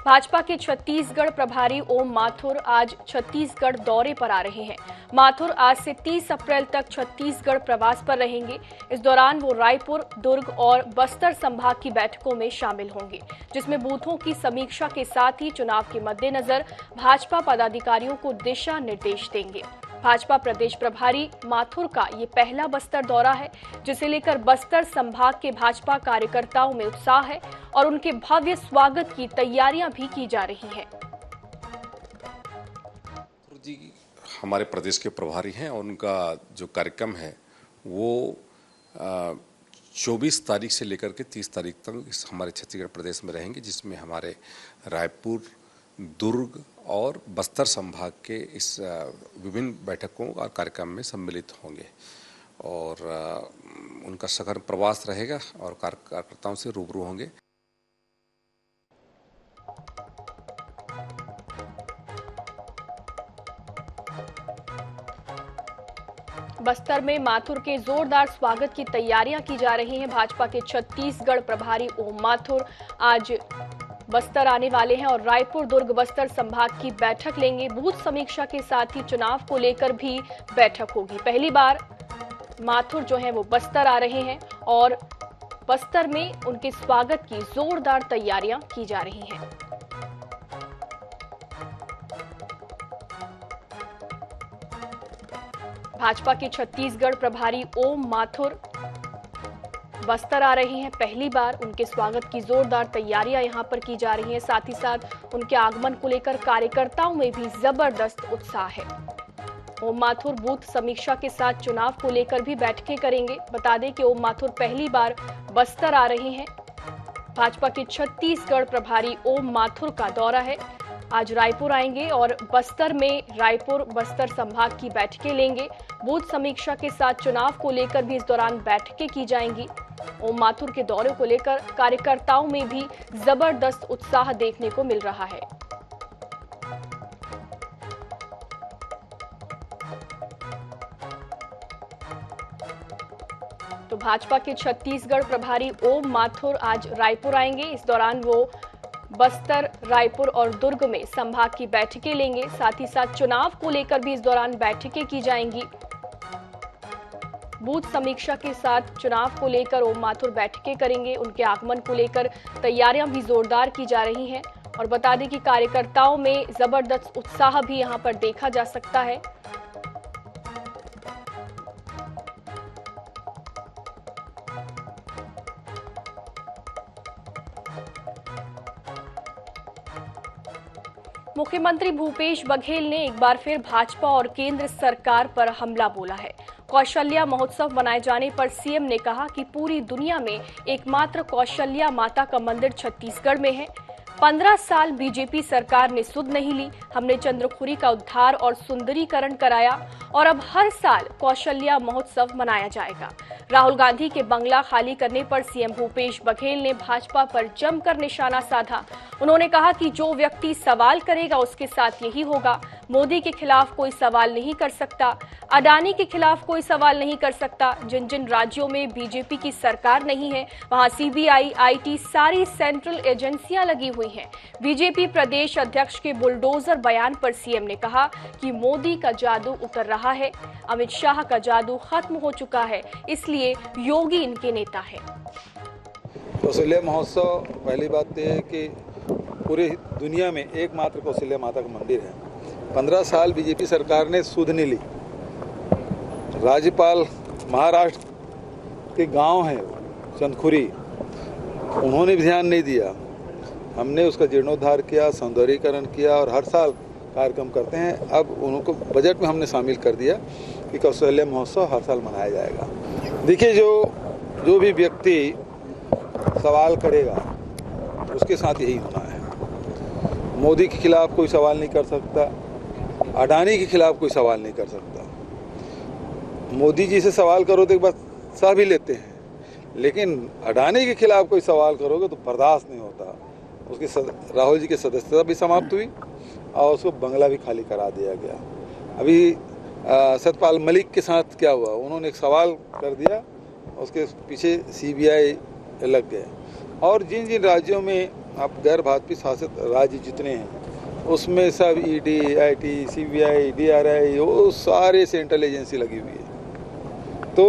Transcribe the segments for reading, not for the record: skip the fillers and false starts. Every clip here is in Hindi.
भाजपा के छत्तीसगढ़ प्रभारी ओम माथुर आज छत्तीसगढ़ दौरे पर आ रहे हैं। माथुर आज से 30 अप्रैल तक छत्तीसगढ़ प्रवास पर रहेंगे। इस दौरान वो रायपुर, दुर्ग और बस्तर संभाग की बैठकों में शामिल होंगे, जिसमें बूथों की समीक्षा के साथ ही चुनाव के मद्देनजर भाजपा पदाधिकारियों को दिशा निर्देश देंगे। भाजपा प्रदेश प्रभारी माथुर का ये पहला बस्तर दौरा है, जिसे लेकर बस्तर संभाग के भाजपा कार्यकर्ताओं में उत्साह है और उनके भव्य स्वागत की तैयारियां भी की जा रही हैं। जी हमारे प्रदेश के प्रभारी हैं और उनका जो कार्यक्रम है वो 24 तारीख से लेकर के 30 तारीख तक इस हमारे छत्तीसगढ़ प्रदेश में रहेंगे, जिसमें हमारे रायपुर, दुर्ग और बस्तर संभाग के इस विभिन्न बैठकों और कार्यक्रम में सम्मिलित होंगे और उनका सघन प्रवास रहेगा और कार्यकर्ताओं से रूबरू होंगे। बस्तर में माथुर के जोरदार स्वागत की तैयारियां की जा रही हैं। भाजपा के छत्तीसगढ़ प्रभारी ओम माथुर आज बस्तर आने वाले हैं और रायपुर, दुर्ग, बस्तर संभाग की बैठक लेंगे। बूथ समीक्षा के साथ ही चुनाव को लेकर भी बैठक होगी। पहली बार माथुर जो है वो बस्तर आ रहे हैं और बस्तर में उनके स्वागत की जोरदार तैयारियां की जा रही हैं। भाजपा के छत्तीसगढ़ प्रभारी ओम माथुर बस्तर आ रहे हैं। पहली बार उनके स्वागत की जोरदार तैयारियां यहां पर की जा रही हैं। साथ ही साथ उनके आगमन को लेकर कार्यकर्ताओं में भी जबरदस्त उत्साह है। ओम माथुर बूथ समीक्षा के साथ चुनाव को लेकर भी बैठकें करेंगे। बता दें कि ओम माथुर पहली बार बस्तर आ रहे हैं। भाजपा के छत्तीसगढ़ प्रभारी ओम माथुर का दौरा है। आज रायपुर आएंगे और बस्तर में रायपुर, बस्तर संभाग की बैठकें लेंगे। बूथ समीक्षा के साथ चुनाव को लेकर भी इस दौरान बैठकें की जाएंगी। ओम माथुर के दौरे को लेकर कार्यकर्ताओं में भी जबरदस्त उत्साह देखने को मिल रहा है। तो भाजपा के छत्तीसगढ़ प्रभारी ओम माथुर आज रायपुर आएंगे। इस दौरान वो बस्तर, रायपुर और दुर्ग में संभाग की बैठकें लेंगे। साथ ही साथ चुनाव को लेकर भी इस दौरान बैठकें की जाएंगी। बूथ समीक्षा के साथ चुनाव को लेकर ओम माथुर बैठकें करेंगे। उनके आगमन को लेकर तैयारियां भी जोरदार की जा रही हैं और बता दें कि कार्यकर्ताओं में जबरदस्त उत्साह भी यहां पर देखा जा सकता है। मुख्यमंत्री भूपेश बघेल ने एक बार फिर भाजपा और केंद्र सरकार पर हमला बोला है। कौशल्या महोत्सव मनाए जाने पर सीएम ने कहा कि पूरी दुनिया में एकमात्र कौशल्या माता का मंदिर छत्तीसगढ़ में है। 15 साल बीजेपी सरकार ने सुध नहीं ली। हमने चंद्रखुरी का उद्धार और सुंदरीकरण कराया और अब हर साल कौशल्या महोत्सव मनाया जाएगा। राहुल गांधी के बंगला खाली करने पर सीएम भूपेश बघेल ने भाजपा पर जमकर निशाना साधा। उन्होंने कहा कि जो व्यक्ति सवाल करेगा उसके साथ यही होगा। मोदी के खिलाफ कोई सवाल नहीं कर सकता, अडानी के खिलाफ कोई सवाल नहीं कर सकता। जिन जिन राज्यों में बीजेपी की सरकार नहीं है वहां सीबीआई, आईटी, सारी सेंट्रल एजेंसियां लगी हुई हैं। बीजेपी प्रदेश अध्यक्ष के बुलडोजर बयान पर सीएम ने कहा कि मोदी का जादू उतर रहा है, अमित शाह का जादू खत्म हो चुका है, इसलिए योगी इनके नेता है। कौशल्या महोत्सव, पहली बात यह है कि पूरी दुनिया में एकमात्र कौशल्या माता का मंदिर है। 15 साल बीजेपी सरकार ने सुध नहीं ली। राज्यपाल महाराष्ट्र के गांव है चंदखुरी, उन्होंने भी ध्यान नहीं दिया। हमने उसका जीर्णोद्धार किया, सौंदर्यीकरण किया और हर साल कार्यक्रम करते हैं। अब उनको बजट में हमने शामिल कर दिया कि कौशल्या महोत्सव हर साल मनाया जाएगा। देखिए, जो भी व्यक्ति सवाल करेगा उसके साथ यही होना है। मोदी के खिलाफ कोई सवाल नहीं कर सकता, अडानी के खिलाफ कोई सवाल नहीं कर सकता। मोदी जी से सवाल करो तो एक बार सह भी लेते हैं, लेकिन अडानी के खिलाफ कोई सवाल करोगे तो बर्दाश्त नहीं होता। उसकी राहुल जी की सदस्यता भी समाप्त हुई और उसको बंगला भी खाली करा दिया गया। अभी सतपाल मलिक के साथ क्या हुआ, उन्होंने एक सवाल कर दिया, उसके पीछे सीबीआई लग गए। और जिन जिन राज्यों में आप गैर भाजपा शासित राज्य जितने हैं उसमें सब ईडी, आईटी, सीबीआई, डीआरआई, वो सारे सेंट्रल एजेंसी लगी हुई है। तो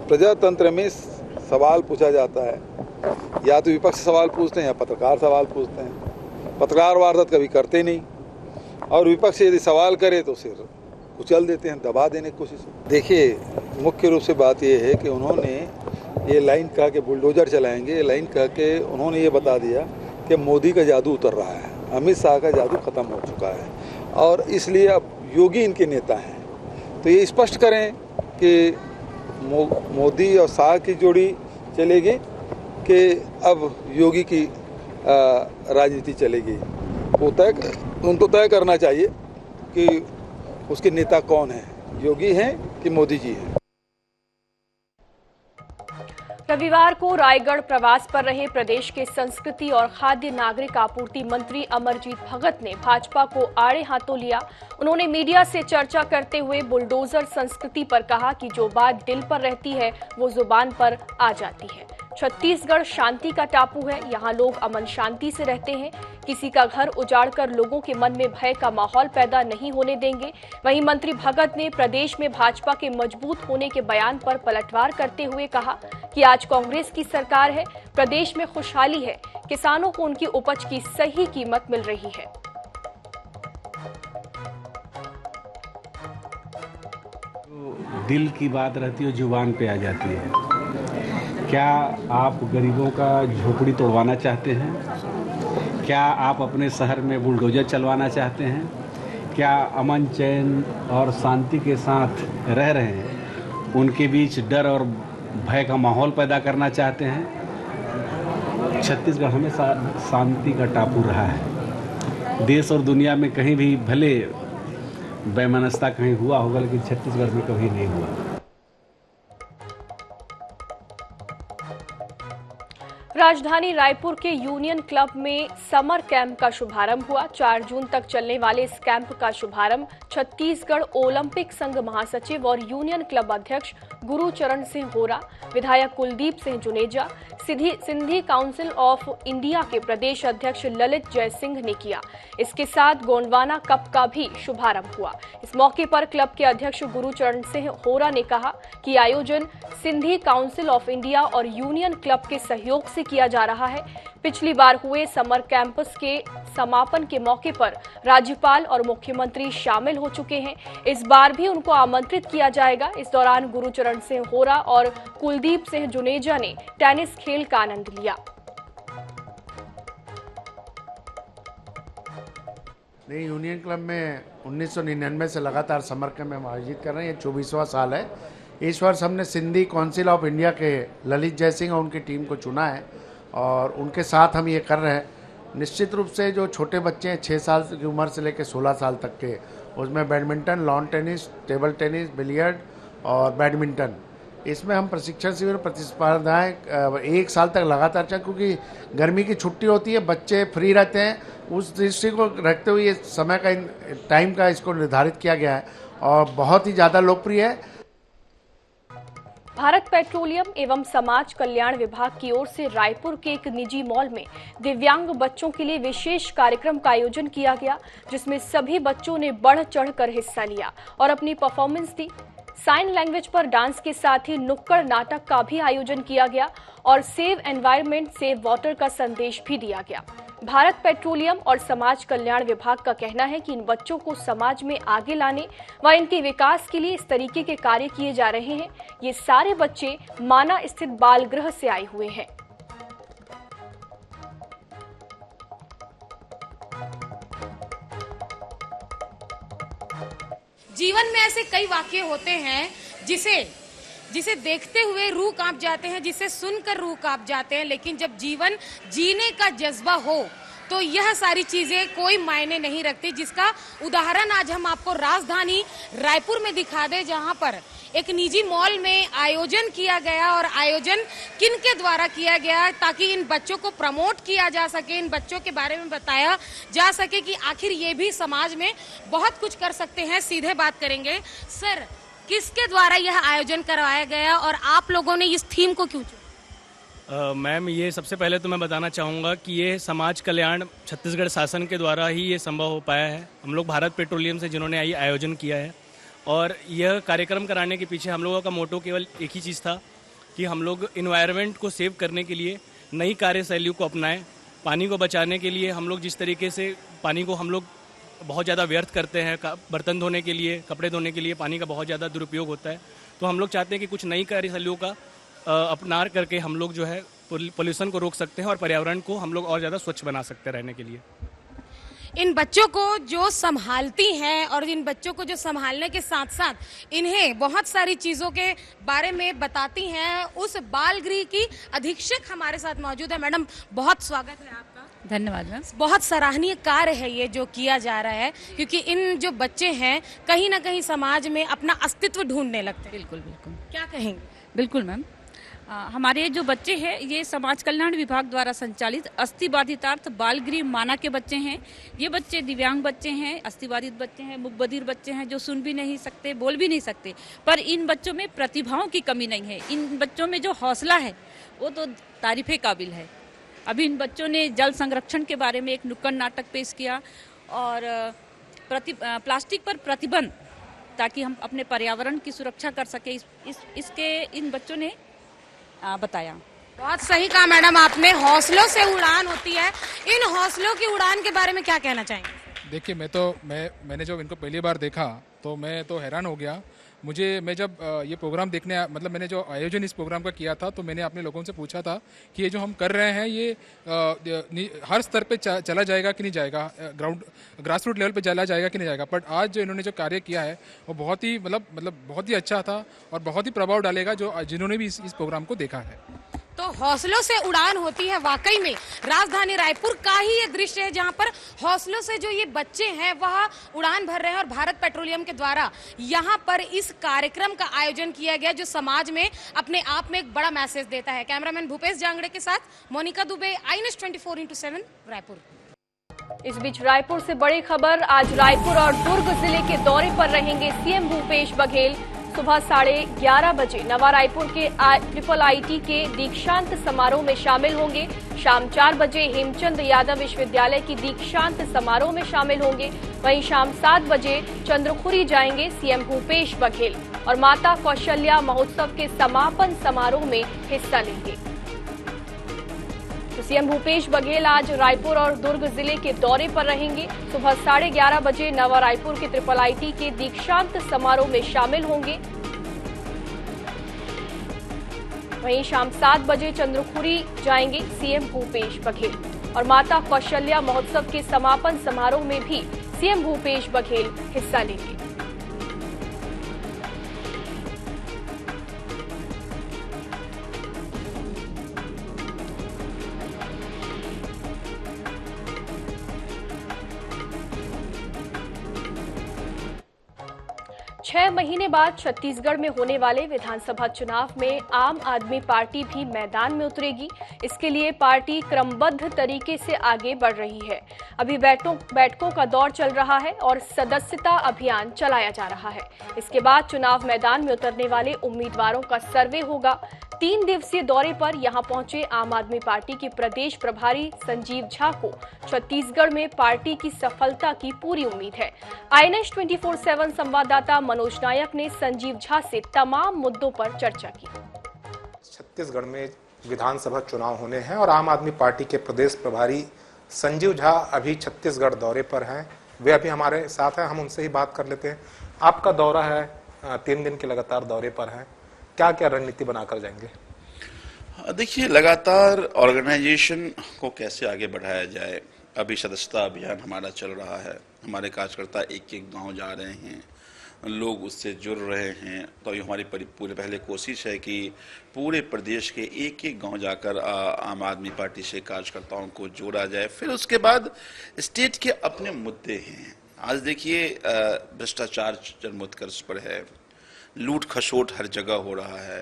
प्रजातंत्र में सवाल पूछा जाता है, या तो विपक्ष सवाल पूछते हैं या पत्रकार सवाल पूछते हैं। पत्रकार वारदात कभी करते नहीं, और विपक्ष यदि सवाल करे तो सिर कुचल देते हैं, दबा देने की कोशिश। देखिए, मुख्य रूप से बात यह है कि उन्होंने ये लाइन कहा कि बुलडोजर चलाएंगे, ये लाइन कह के उन्होंने ये बता दिया कि मोदी का जादू उतर रहा है, अमित शाह का जादू खत्म हो चुका है, और इसलिए अब योगी इनके नेता हैं। तो ये स्पष्ट करें कि मोदी और शाह की जोड़ी चलेगी कि अब योगी की राजनीति चलेगी। उनको तय करना चाहिए कि उसके नेता कौन है, योगी हैं कि मोदी जी हैं। रविवार को रायगढ़ प्रवास पर रहे प्रदेश के संस्कृति और खाद्य नागरिक आपूर्ति मंत्री अमरजीत भगत ने भाजपा को आड़े हाथों लिया। उन्होंने मीडिया से चर्चा करते हुए बुलडोजर संस्कृति पर कहा कि जो बात दिल पर रहती है वो जुबान पर आ जाती है। छत्तीसगढ़ शांति का टापू है, यहाँ लोग अमन शांति से रहते हैं, किसी का घर उजाड़कर लोगों के मन में भय का माहौल पैदा नहीं होने देंगे। वहीं मंत्री भगत ने प्रदेश में भाजपा के मजबूत होने के बयान पर पलटवार करते हुए कहा कि आज कांग्रेस की सरकार है, प्रदेश में खुशहाली है, किसानों को उनकी उपज की सही कीमत मिल रही है। दिल की बात रहती है, जुबान पे आ जाती है। क्या आप गरीबों का झोपड़ी तोड़वाना चाहते हैं? क्या आप अपने शहर में बुलडोजर चलवाना चाहते हैं? क्या अमन चैन और शांति के साथ रह रहे हैं, उनके बीच डर और भय का माहौल पैदा करना चाहते हैं? छत्तीसगढ़ हमेशा शांति का टापू रहा है। देश और दुनिया में कहीं भी भले बेमनस्ता कहीं हुआ होगा, लेकिन छत्तीसगढ़ में कभी नहीं हुआ। राजधानी रायपुर के यूनियन क्लब में समर कैंप का शुभारंभ हुआ। 4 जून तक चलने वाले इस कैंप का शुभारंभ छत्तीसगढ़ ओलंपिक संघ महासचिव और यूनियन क्लब अध्यक्ष गुरुचरण सिंह होरा, विधायक Kuldeep Singh Juneja, Sindhi council of India के प्रदेश अध्यक्ष ललित जय सिंह ने किया। इसके साथ गोंडवाना कप का भी शुभारंभ हुआ। इस मौके पर क्लब के अध्यक्ष गुरुचरण सिंह होरा ने कहा कि आयोजन सिंधी काउंसिल ऑफ इंडिया और यूनियन क्लब के सहयोग से किया जा रहा है। पिछली बार हुए समर कैंपस के समापन के मौके पर राज्यपाल और मुख्यमंत्री शामिल हो चुके हैं। इस बार भी उनको आमंत्रित किया जाएगा। इस दौरान गुरुचरण सिंह होरा और कुलदीप सिंह जुनेजा ने टेनिस खेल का आनंद लिया। नहीं, यूनियन क्लब में 1999 से लगातार समर कैंप हम आयोजित कर रहे हैं। ये 24वां साल है। इस वर्ष हमने सिंधी काउंसिल ऑफ इंडिया के ललित जय सिंह और उनकी टीम को चुना है और उनके साथ हम ये कर रहे हैं। निश्चित रूप से जो छोटे बच्चे हैं 6 साल की उम्र से लेकर 16 साल तक के, उसमें badminton, lawn tennis, table tennis, billiard और बैडमिंटन, इसमें हम प्रशिक्षण शिविर प्रतिस्पर्धाएँ 1 साल तक लगातार चल, क्योंकि गर्मी की छुट्टी होती है, बच्चे फ्री रहते हैं। उस दृष्टि को रखते हुए ये समय का टाइम का इसको निर्धारित किया गया है और बहुत ही ज़्यादा लोकप्रिय है। भारत पेट्रोलियम एवं समाज कल्याण विभाग की ओर से रायपुर के एक निजी मॉल में दिव्यांग बच्चों के लिए विशेष कार्यक्रम का आयोजन किया गया, जिसमें सभी बच्चों ने बढ़ चढ़कर हिस्सा लिया और अपनी परफॉर्मेंस दी। साइन लैंग्वेज पर डांस के साथ ही नुक्कड़ नाटक का भी आयोजन किया गया और सेव एनवायरनमेंट, सेव वाटर का संदेश भी दिया गया। भारत पेट्रोलियम और समाज कल्याण विभाग का कहना है कि इन बच्चों को समाज में आगे लाने व इनके विकास के लिए इस तरीके के कार्य किए जा रहे हैं। ये सारे बच्चे माना स्थित बाल गृह से आए हुए हैं। जीवन में ऐसे कई वाक्य होते हैं जिसे देखते हुए रूह कांप जाते हैं, जिसे सुनकर रूह कांप जाते हैं, लेकिन जब जीवन जीने का जज्बा हो तो यह सारी चीजें कोई मायने नहीं रखती। जिसका उदाहरण आज हम आपको राजधानी रायपुर में दिखा दें, जहां पर एक निजी मॉल में आयोजन किया गया और आयोजन किन के द्वारा किया गया ताकि इन बच्चों को प्रमोट किया जा सके, इन बच्चों के बारे में बताया जा सके कि आखिर ये भी समाज में बहुत कुछ कर सकते हैं। सीधे बात करेंगे, सर किसके द्वारा यह आयोजन करवाया गया और आप लोगों ने इस थीम को क्यों चुना? मैम, ये सबसे पहले तो मैं बताना चाहूँगा कि ये समाज कल्याण छत्तीसगढ़ शासन के द्वारा ही ये संभव हो पाया है। हम लोग भारत पेट्रोलियम से जिन्होंने ये आयोजन किया है, और यह कार्यक्रम कराने के पीछे हम लोगों का मोटो केवल एक ही चीज़ था कि हम लोग इन्वायरमेंट को सेव करने के लिए नई कार्यशैलियों को अपनाएं। पानी को बचाने के लिए हम लोग जिस तरीके से पानी को हम लोग बहुत ज़्यादा व्यर्थ करते हैं, बर्तन धोने के लिए, कपड़े धोने के लिए पानी का बहुत ज़्यादा दुरुपयोग होता है, तो हम लोग चाहते हैं कि कुछ नई कार्यशैलियों का अपना करके हम लोग जो है पोल्यूशन को रोक सकते हैं और पर्यावरण को हम लोग और ज़्यादा स्वच्छ बना सकते हैं रहने के लिए। इन बच्चों को जो संभालती हैं और इन बच्चों को जो संभालने के साथ साथ इन्हें बहुत सारी चीज़ों के बारे में बताती हैं, उस बाल गृह की अधीक्षक हमारे साथ मौजूद है। मैडम, बहुत स्वागत है आपका। धन्यवाद मैम। बहुत सराहनीय कार्य है ये जो किया जा रहा है, क्योंकि इन जो बच्चे हैं कहीं ना कहीं समाज में अपना अस्तित्व ढूंढने लगते हैं। बिल्कुल बिल्कुल। क्या कहेंगे? बिल्कुल मैम, हमारे जो बच्चे हैं ये समाज कल्याण विभाग द्वारा संचालित अस्थिबाधितार्थ बाल गृह माना के बच्चे हैं। ये बच्चे दिव्यांग बच्चे हैं, अस्थिबाधित बच्चे हैं, मुकबधिर बच्चे हैं, जो सुन भी नहीं सकते, बोल भी नहीं सकते, पर इन बच्चों में प्रतिभाओं की कमी नहीं है। इन बच्चों में जो हौसला है वो तो तारीफे काबिल है। अभी इन बच्चों ने जल संरक्षण के बारे में एक नुक्कड़ नाटक पेश किया और प्लास्टिक पर प्रतिबंध, ताकि हम अपने पर्यावरण की सुरक्षा कर सके, इसके इन बच्चों ने बताया। बहुत सही कहा मैडम आपने, हौसलों से उड़ान होती है। इन हौसलों की उड़ान के बारे में क्या कहना चाहेंगे? देखिए, मैंने जब इनको पहली बार देखा तो मैं तो हैरान हो गया। मैं जब ये प्रोग्राम देखने मतलब मैंने जो आयोजन इस प्रोग्राम का किया था, तो मैंने अपने लोगों से पूछा था कि ये जो हम कर रहे हैं ये हर स्तर पे चला जाएगा कि नहीं जाएगा, ग्रास रूट लेवल पे चला जाएगा कि नहीं जाएगा। बट आज जो इन्होंने जो कार्य किया है वो बहुत ही मतलब बहुत ही अच्छा था और बहुत ही प्रभाव डालेगा जिन्होंने भी इस प्रोग्राम को देखा है। तो हौसलों से उड़ान होती है। वाकई में राजधानी रायपुर का ही ये दृश्य है जहां पर हौसलों से जो ये बच्चे हैं वह उड़ान भर रहे हैं, और भारत पेट्रोलियम के द्वारा यहां पर इस कार्यक्रम का आयोजन किया गया जो समाज में अपने आप में एक बड़ा मैसेज देता है। कैमरामैन भूपेश जांगड़े के साथ मोनिका दुबे, INS 24/7 रायपुर। इस बीच रायपुर से बड़ी खबर, आज रायपुर और दुर्ग जिले के दौरे पर रहेंगे सीएम भूपेश बघेल। सुबह 11:30 बजे नवा रायपुर के IIIT के दीक्षांत समारोह में शामिल होंगे। शाम 4 बजे हेमचंद यादव विश्वविद्यालय की दीक्षांत समारोह में शामिल होंगे। वहीं शाम 7 बजे चंद्रखुरी जाएंगे सीएम भूपेश बघेल और माता कौशल्या महोत्सव के समापन समारोह में हिस्सा लेंगे। तो सीएम भूपेश बघेल आज रायपुर और दुर्ग जिले के दौरे पर रहेंगे। सुबह 11:30 बजे नवा रायपुर के IIIT के दीक्षांत समारोह में शामिल होंगे। वहीं शाम 7 बजे चंद्रखुरी जाएंगे सीएम भूपेश बघेल और माता कौशल्या महोत्सव के समापन समारोह में भी सीएम भूपेश बघेल हिस्सा लेंगे। 6 महीने बाद छत्तीसगढ़ में होने वाले विधानसभा चुनाव में आम आदमी पार्टी भी मैदान में उतरेगी। इसके लिए पार्टी क्रमबद्ध तरीके से आगे बढ़ रही है। अभी बैठकों का दौर चल रहा है और सदस्यता अभियान चलाया जा रहा है। इसके बाद चुनाव मैदान में उतरने वाले उम्मीदवारों का सर्वे होगा। 3 दिवसीय दौरे पर यहां पहुंचे आम आदमी पार्टी के प्रदेश प्रभारी संजीव झा को छत्तीसगढ़ में पार्टी की सफलता की पूरी उम्मीद है। INS 24/7 संवाददाता मनोज नायक ने संजीव झा से तमाम मुद्दों पर चर्चा की। छत्तीसगढ़ में विधानसभा चुनाव होने हैं और आम आदमी पार्टी के प्रदेश प्रभारी संजीव झा अभी छत्तीसगढ़ दौरे पर हैं। वे अभी हमारे साथ हैं, हम उनसे ही बात कर लेते हैं। आपका दौरा है, 3 दिन के लगातार दौरे पर है, क्या क्या रणनीति बनाकर जाएंगे? देखिए, लगातार ऑर्गेनाइजेशन को कैसे आगे बढ़ाया जाए। अभी सदस्यता अभियान हमारा चल रहा है, हमारे कार्यकर्ता एक गांव जा रहे हैं, लोग उससे जुड़ रहे हैं। तो ये हमारी पूरी पहले कोशिश है कि पूरे प्रदेश के एक गांव जाकर आम आदमी पार्टी से कार्यकर्ताओं को जोड़ा जाए। फिर उसके बाद स्टेट के अपने मुद्दे हैं। आज देखिए, भ्रष्टाचार चरमोत्कर्ष पर है, लूट खसोट हर जगह हो रहा है,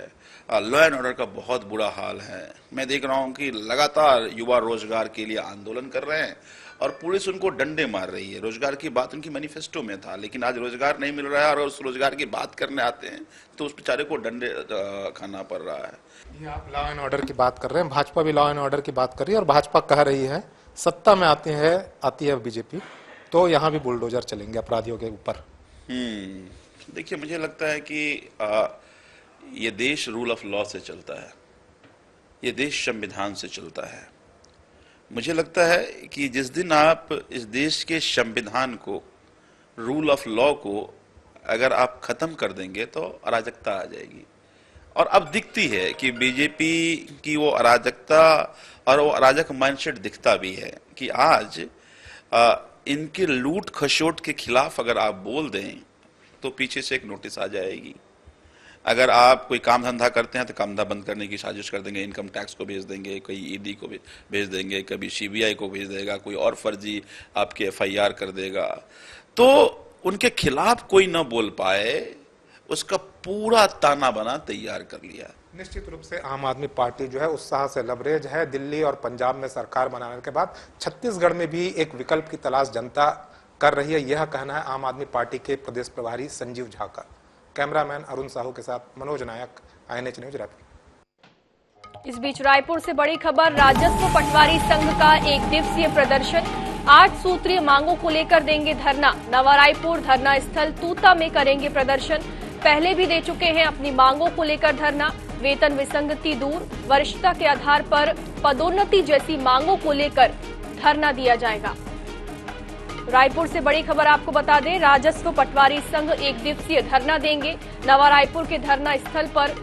लॉ एंड ऑर्डर का बहुत बुरा हाल है। मैं देख रहा हूं कि लगातार युवा रोजगार के लिए आंदोलन कर रहे हैं और पुलिस उनको डंडे मार रही है। रोजगार की बात उनकी मैनिफेस्टो में था, लेकिन आज रोजगार नहीं मिल रहा है और उस रोजगार की बात करने आते हैं तो उस बेचारे को डंडे खाना पड़ रहा है। ये आप लॉ एंड ऑर्डर की बात कर रहे हैं, भाजपा भी लॉ एंड ऑर्डर की बात कर रही है और भाजपा कह रही है सत्ता में आती है बीजेपी तो यहाँ भी बुलडोजर चलेंगे अपराधियों के ऊपर। देखिए, मुझे लगता है कि ये देश रूल ऑफ लॉ से चलता है, ये देश संविधान से चलता है। मुझे लगता है कि जिस दिन आप इस देश के संविधान को, रूल ऑफ लॉ को अगर आप खत्म कर देंगे तो अराजकता आ जाएगी। और अब दिखती है कि बीजेपी की वो अराजकता और वो अराजक माइंडसेट दिखता भी है कि आज इनके लूट खसोट के खिलाफ अगर आप बोल दें तो पीछे से एक नोटिस आ जाएगी। अगर आप कोई काम धंधा करते हैं तो काम धंधा बंद करने की साजिश कर देंगे, इनकम टैक्स को भेज देंगे, कोई ईडी को भेज देंगे, कभी सीबीआई को भेज देगा, कोई और फर्जी आपके एफआईआर कर देगा, तो उनके खिलाफ कोई न बोल पाए उसका पूरा ताना बना तैयार कर लिया। निश्चित रूप से आम आदमी पार्टी जो है उत्साह से लबरेज है। दिल्ली और पंजाब में सरकार बनाने के बाद छत्तीसगढ़ में भी एक विकल्प की तलाश जनता कर रही है, यह कहना है आम आदमी पार्टी के प्रदेश प्रभारी संजीव झा का। कैमरामैन अरुण साहू के साथ मनोज नायक, INH न्यूज रायपुर। इस बीच रायपुर से बड़ी खबर, राजस्व पटवारी संघ का एक दिवसीय प्रदर्शन, 8 सूत्रीय मांगों को लेकर देंगे धरना। नवा रायपुर धरना स्थल तूता में करेंगे प्रदर्शन। पहले भी दे चुके हैं अपनी मांगों को लेकर धरना। वेतन विसंगति दूर, वरिष्ठता के आधार पर पदोन्नति जैसी मांगों को लेकर धरना दिया जाएगा। रायपुर से बड़ी खबर आपको बता दें, राजस्व पटवारी संघ एक दिवसीय धरना देंगे। नवा रायपुर के धरना स्थल पर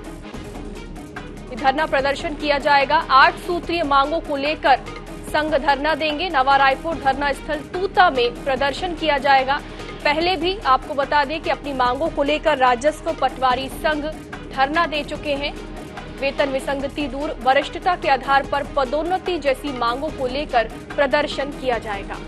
धरना प्रदर्शन किया जाएगा। 8 सूत्रीय मांगों को लेकर संघ धरना देंगे। नवा रायपुर धरना स्थल तूता में प्रदर्शन किया जाएगा। पहले भी आपको बता दें कि अपनी मांगों को लेकर राजस्व पटवारी संघ धरना दे चुके हैं। वेतन विसंगति दूर, वरिष्ठता के आधार पर पदोन्नति जैसी मांगों को लेकर प्रदर्शन किया जाएगा।